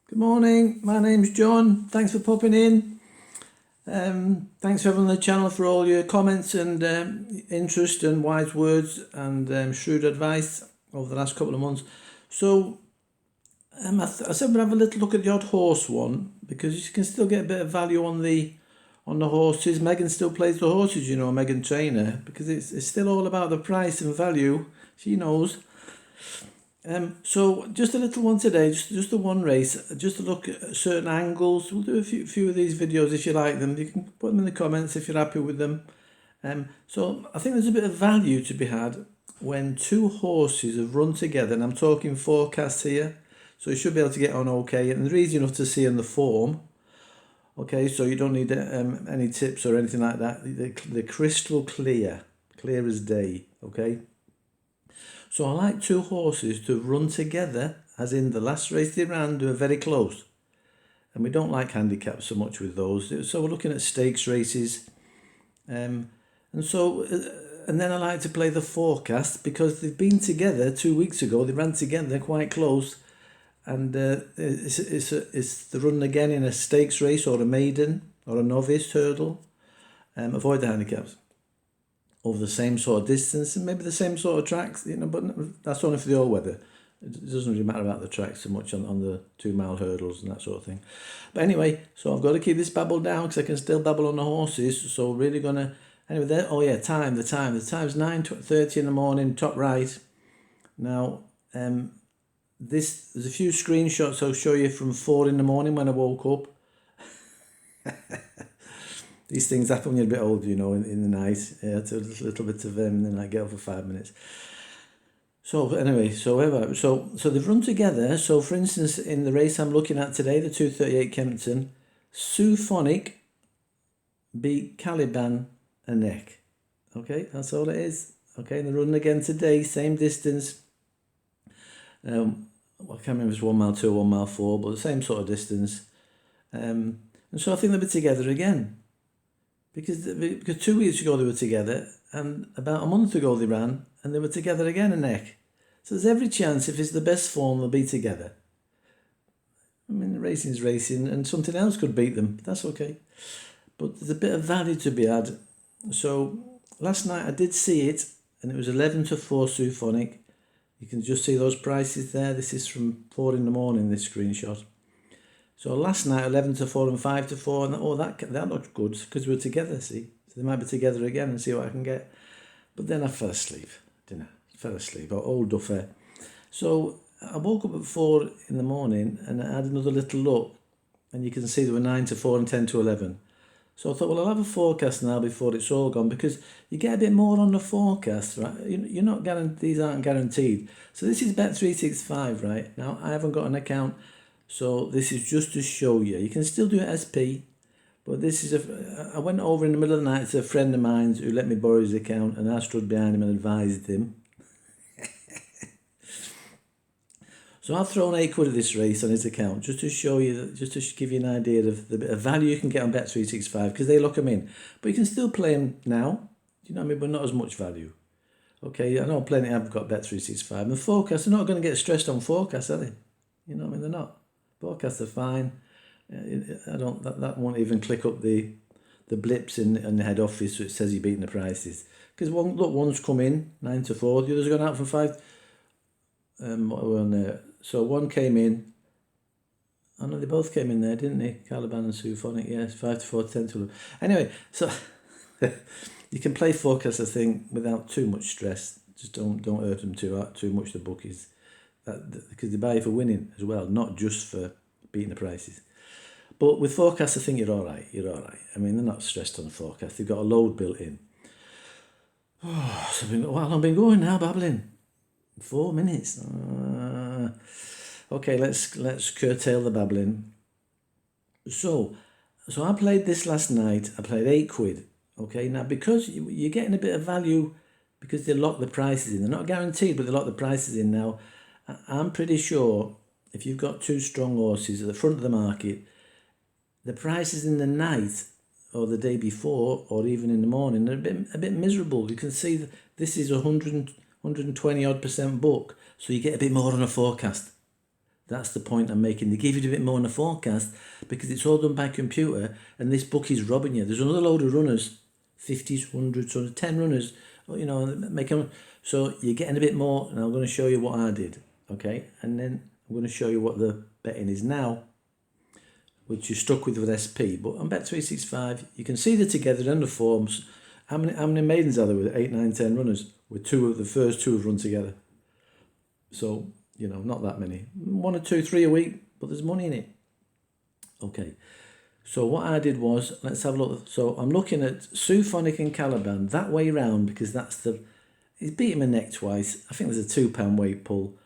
Good morning, my name's John. Thanks for popping in. Thanks for having the channel, for all your comments and interest and wise words and shrewd advice over the last couple of months. So I said we'd have a little look at the odd horse one, because you can still get a bit of value on the horses. Megan still plays the horses, you know, Megan Trainer, because it's still all about the price and value. She knows. So just a little one today, just the one race, just to look at certain angles. We'll do a few of these videos if you like them. You can put them in the comments if you're happy with them. So I think there's a bit of value to be had when two horses have run together, and I'm talking forecasts here, so you should be able to get on okay, and they're easy enough to see in the form. Okay, so you don't need any tips or anything like that. They're crystal clear as day. Okay. So I like two horses to run together, as in the last race they ran, they were very close. And we don't like handicaps so much with those. So we're looking at stakes races. And then I like to play the forecast, because they've been together 2 weeks ago. They ran together quite close. And it's the run again in a stakes race or a maiden or a novice hurdle. Avoid the handicaps over the same sort of distance and maybe the same sort of tracks, you know, but that's only for the all-weather. It doesn't really matter about the tracks so much on the 2 mile hurdles and that sort of thing. But anyway, so I've got to keep this babble down, because I can still babble on the horses. So really gonna, anyway, there. Oh yeah, the time's 9:30 in the morning, top right. Now, there's a few screenshots I'll show you from 4 in the morning when I woke up. These things happen when you're a bit older, you know, in the night. Yeah, it's a little bit of and then I get up for 5 minutes. So anyway, so they've run together. So for instance, in the race I'm looking at today, the 2:38 Kempton, Symphonic beat Caliban a neck. Okay, that's all it is. Okay, and they're running again today, same distance. I can't remember if it's 1 mile 2 or 1 mile 4, but the same sort of distance. And so I think they'll be together again. Because 2 weeks ago they were together, and about a month ago they ran, and they were together again a neck. So there's every chance, if it's the best form, they'll be together. I mean, racing's racing, and something else could beat them. But that's okay. But there's a bit of value to be had. So last night I did see it, and it was 11-4 Symphonic. You can just see those prices there. This is from 4 in the morning, this screenshot. So last night, 11-4 and 5-4, and that looked good, because we were together, see? So they might be together again and see what I can get. But then I fell asleep, didn't I? Fell asleep, old duffer. So I woke up at 4 in the morning, and I had another little look, and you can see there were 9-4 and 10-11. So I thought, well, I'll have a forecast now before it's all gone, because you get a bit more on the forecast, right? You're not guaranteed, these aren't guaranteed. So this is Bet365, right? Now, I haven't got an account, so this is just to show you. You can still do it SP, but this is I went over in the middle of the night to a friend of mine who let me borrow his account, and I stood behind him and advised him. So I've thrown £8 at this race on his account, just to show you, just to give you an idea of the bit of value you can get on Bet365, because they lock them in. But you can still play them now, you know what I mean, but not as much value. Okay, I know plenty have got Bet365. And the forecasts, they're not going to get stressed on forecasts, are they? You know what I mean, they're not. Forecasts are fine. That won't even click up the blips in the head office, so it says you're beating the prices. Because one's come in 9-4, the other's gone out from 5. What were on there? So one came in. Oh no, they both came in there, didn't they? Caliban and Symphonic, yes, 5-4, 10-11. Anyway, so you can play forecast, I think, without too much stress. Just don't hurt them too much, the bookies. Because they buy you for winning as well, not just for beating the prices. But with forecast, I think you're all right. I mean, they're not stressed on the forecast. They've got a load built in. Oh, so well, I've been going now, babbling. 4 minutes. Okay, let's curtail the babbling. So I played this last night. I played £8. Okay, now because you're getting a bit of value, because they lock the prices in. They're not guaranteed, but they lock the prices in now. I'm pretty sure if you've got two strong horses at the front of the market, the prices in the night or the day before or even in the morning, they're a bit miserable. You can see that this is 120 odd % book, so you get a bit more on a forecast. That's the point I'm making. They give you a bit more in the forecast because it's all done by computer, and this book is robbing you. There's another load of runners, 50s, 100s, sort of 10 runners, you know, make them, so you're getting a bit more, and I'm going to show you what I did, okay? And then I'm going to show you what the betting is now, which you stuck with SP. But on Bet365, you can see they're together in the forms. How many maidens are there with 8, 9, 10 runners? With the first two have run together. So, you know, not that many. 1 or 2, 3 a week, but there's money in it. Okay, so what I did was, let's have a look. So I'm looking at Soophonic and Caliban that way round because he's beaten my neck twice. I think there's a £2 weight pull,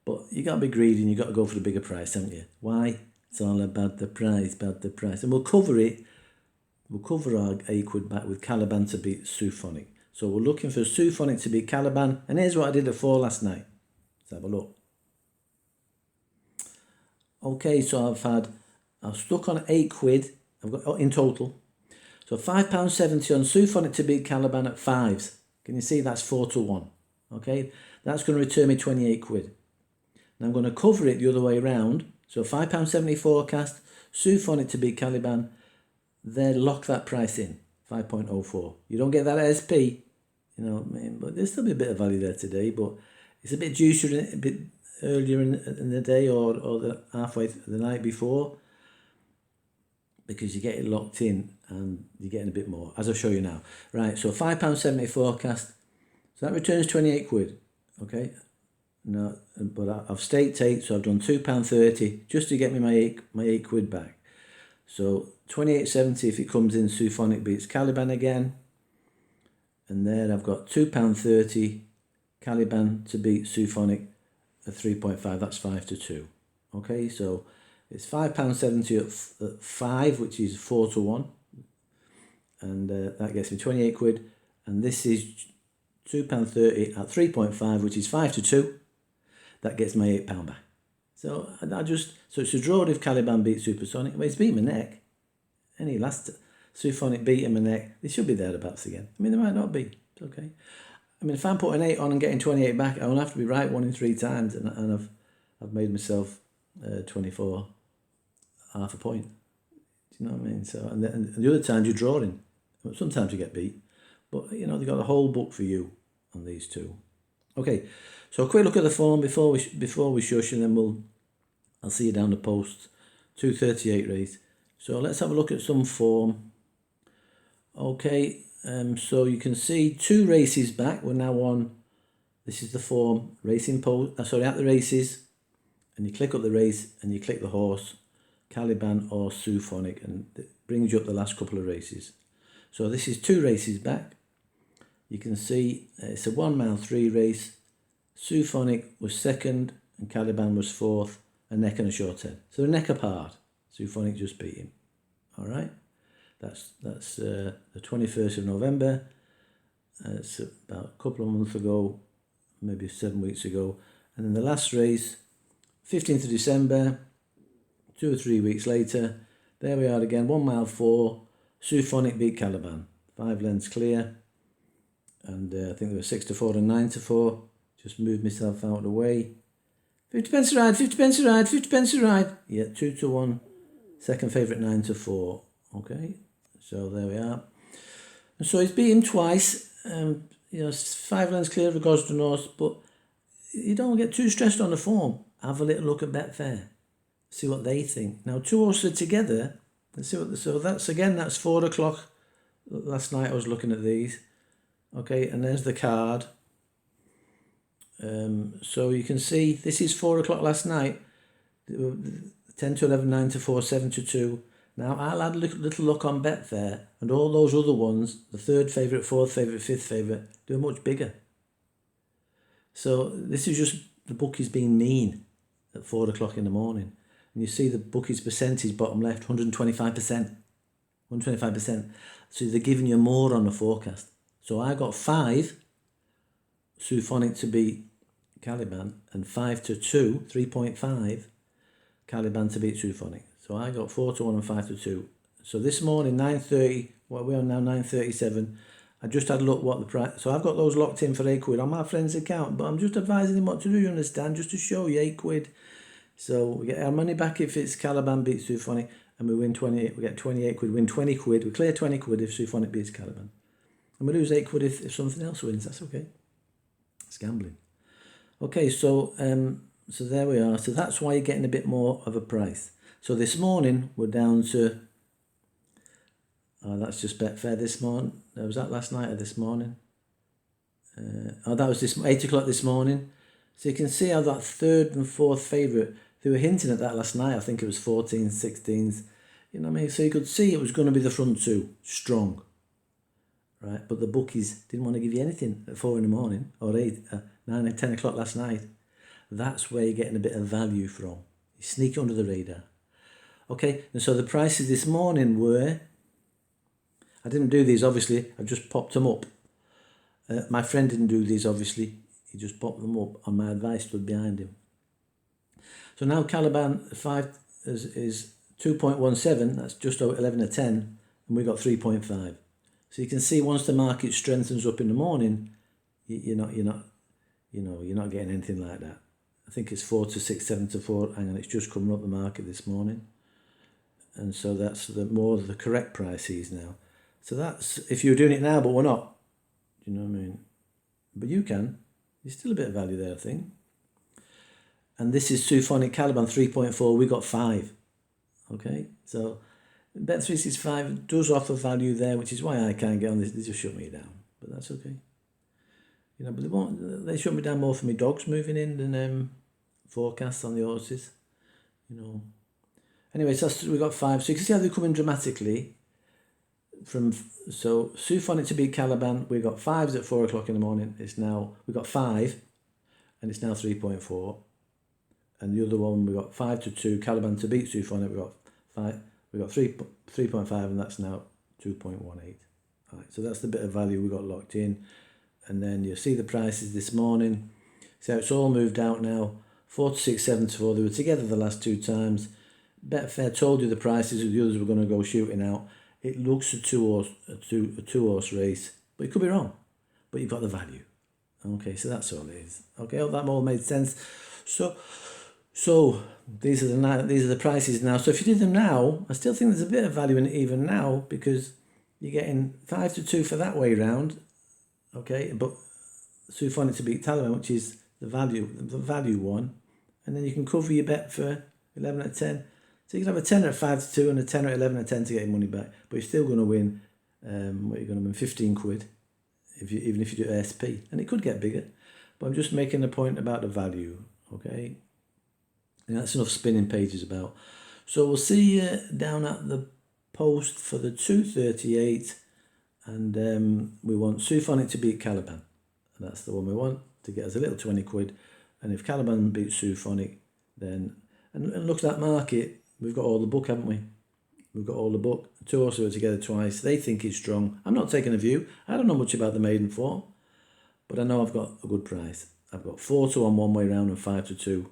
but you got to be greedy and you got to go for the bigger price, haven't you? Why? It's all about the price, And we'll cover it. We'll cover our £8 back with Caliban to beat Soophonic. So we're looking for Soophonic to beat Caliban. And here's what I did at 4 last night. Let's have a look. Okay, so I've stuck on £8. I've got in total. So £5.70 on Soophonic to beat Caliban at 5s. Can you see that's 4 to 1? Okay, that's going to return me £28. Now I'm going to cover it the other way around. So £5.70 forecast, Soophonic to beat Caliban. Then lock that price in, 5.04. You don't get that at SP, you know what I mean? But there's still be a bit of value there today, but it's a bit juicier, a bit earlier in the day or the halfway the night before, because you get it locked in and you're getting a bit more, as I'll show you now. Right, so £5.70 forecast, so that returns £28, okay? No, but I've staked 8, so I've done £2.30 just to get me my £8 back. So 28.70 if it comes in, Soophonic beats Caliban again. And then I've got £2.30 Caliban to beat Soophonic at 3.5. That's 5 to 2. Okay, so it's £5.70 at 5, which is 4 to 1. And that gets me £28. And this is £2.30 at 3.5, which is 5 to 2. That gets my £8 back. So so it's a draw if Caliban beats Supersonic. Well, it's beat my neck. Any last Soophonic beating my neck, they should be thereabouts again. I mean, they might not be. It's okay. I mean, if I'm putting 8 on and getting 28 back, I will have to be right 1 in 3 times, and I've made myself 24, half a point. Do you know what I mean? So and the other times you're drawing. Sometimes you get beat, but you know they've got a whole book for you on these two. Okay, so a quick look at the form before we shush, and then I'll see you down the post. 2:38 race. So let's have a look at some form. Okay, so you can see 2 races back. We're now on. This is the form racing post. At the races, and you click up the race and you click the horse, Caliban or Soophonic, and it brings you up the last couple of races. So this is 2 races back. You can see it's a 1 mile 3 race. Soophonic was 2nd and Caliban was 4th, a neck and a short head. So they're neck apart. Soophonic just beat him. All right. That's the 21st of November. It's about a couple of months ago, maybe 7 weeks ago. And then the last race, 15th of December, 2 or 3 weeks later. There we are again, 1 mile 4. Soophonic beat Caliban. 5 lengths clear. And I think there were 6 to 4 and 9 to 4. Just moved myself out of the way. 50 pence a ride, 50 pence a ride, 50 pence a ride. Yeah, 2 to 1. Second favourite 9 to 4. Okay, so there we are. And so he's beat him twice. You know, 5 lengths clear of Gosden North, but you don't get too stressed on the form. Have a little look at Betfair. See what they think. Now 2 horses together. Let's see what. So that's 4 o'clock. Last night I was looking at these. Okay, and there's the card. So you can see this is 4 o'clock last night. 10 to 11, 9 to 4, 7 to 2. Now I'll add a little look on Betfair, and all those other ones, the 3rd favourite, 4th favourite, 5th favourite, they're much bigger. So this is just the bookies being mean at 4 o'clock in the morning. And you see the bookies percentage bottom left, 125%. 125%. So they're giving you more on the forecast. So I got 5 Soophonic to beat Caliban, and 5 to 2, 3.5 Caliban to beat Soophonic. So I got 4 to 1 and 5 to 2. So this morning, 9:30, what we're on now, 9:37, I just had a look what the price. So I've got those locked in for £8 on my friend's account, but I'm just advising him what to do, you understand, just to show you £8. So we get our money back if it's Caliban beats Soophonic, and we win 28. We get 28 quid, win 20 quid. We clear 20 quid if Soophonic beats Caliban. And we lose 8 quid if something else wins. That's okay. It's gambling. Okay, so so there we are. So that's why you're getting a bit more of a price. So this morning we're down to, that's just Betfair this morning. Was that last night or this morning? That was this 8 o'clock this morning. So you can see how that third and fourth favourite, they were hinting at that last night. I think it was 14s, 16s. You know what I mean? So you could see it was going to be the front two, strong. Right? But the bookies didn't want to give you anything at 4 in the morning or 8, 9 and 10 o'clock last night. That's where you're getting a bit of value from. You sneak under the radar. Okay, and so the prices this morning were, I didn't do these obviously, I've just popped them up. My friend didn't do these obviously, he just popped them up on my advice, stood behind him. So now Caliban 5 is 2.17, that's just over 11 to 10, and we got 3.5. So you can see once the market strengthens up in the morning, you're not getting anything like that. I think it's 4 to 6, 7 to 4. Hang on, it's just coming up the market this morning, and so that's the more the correct price is now. So that's if you're doing it now, but we're not. Do you know what I mean? But you can. There's still a bit of value there, I think. And this is Soophonic Caliban 3.4. We got 5. Okay, so Bet365 does offer value there, which is why I can't get on this. They just shut me down, but that's okay. You know, but they won't. They shut me down more for me dogs moving in than forecasts on the horses. You know. Anyway, so we got 5. So you can see how they're coming dramatically. So Soophonic to beat Caliban, we got 5s at 4 o'clock in the morning. It's now we got 5, and it's now 3.4. And the other one we got 5 to 2. Caliban to beat Soophonic, we got 5. We got 3.5, and that's now 2.18. All right, so that's the bit of value we got locked in. And then you see the prices this morning. So it's all moved out now. 4 to 6, 7 to 4. They were together the last 2 times. Betfair told you the prices, the others were going to go shooting out. It looks a two-horse race, but you could be wrong. But you've got the value. Okay, so that's all it is. Okay, I hope that all made sense. So these are the prices now. So if you did them now, I still think there's a bit of value in it even now, because you're getting 5 to 2 for that way round. Okay, but Soophonic to beat Caliban, which is the value one, and then you can cover your bet for 11 at 10. So you can have a 10 at 5 to 2 and a 10 at 11 at 10 to get your money back, but you're still going to win. What you're going to win 15 quid, even if you do ASP, and it could get bigger. But I'm just making a point about the value. Okay, and that's enough spinning pages about. So we'll see you down at the post for the 238. And we want Soophonic to beat Caliban. And that's the one we want to get us a little 20 quid. And if Caliban beats Soophonic, then... And look at that market. We've got all the book, haven't we? We've got all the book. 2 horses were together twice. They think it's strong. I'm not taking a view. I don't know much about the maiden form. But I know I've got a good price. I've got 4 to 1 one way round and 5 to 2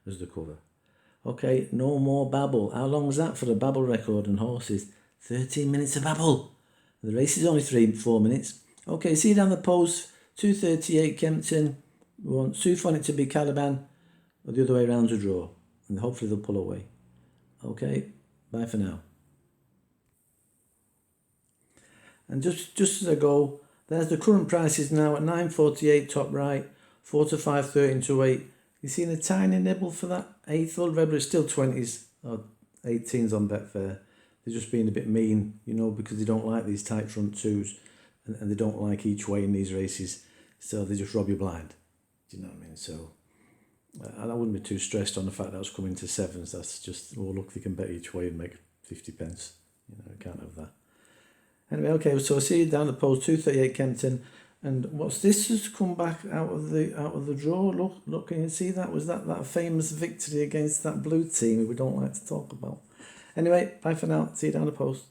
as the cover. Okay, no more babble. How long was that for the babble record and horses? 13 minutes of babble. The race is only 3-4 minutes. Okay, see you down the post. 238 Kempton. We want Soophonic to beat Caliban, or the other way around to draw. And hopefully they'll pull away. Okay, bye for now. And just as I go, there's the current prices now at 9.48 top right, 4 to 5, 13 to 8. You see a tiny nibble for that 8th old red, but it's still 20s or 18s on Betfair. They're just being a bit mean, you know, because they don't like these tight front twos, and they don't like each way in these races, so they just rob you blind. Do you know what I mean? So I wouldn't be too stressed on the fact that I was coming to 7s. That's just, well, look, they can bet each way and make 50 pence. You know, you can't have that. Anyway, okay, so I see you down the post, 238 Kempton, and what's this has come back out of the draw? Look, can you see that? Was that famous victory against that blue team we don't like to talk about? Anyway, bye for now. See you down the post.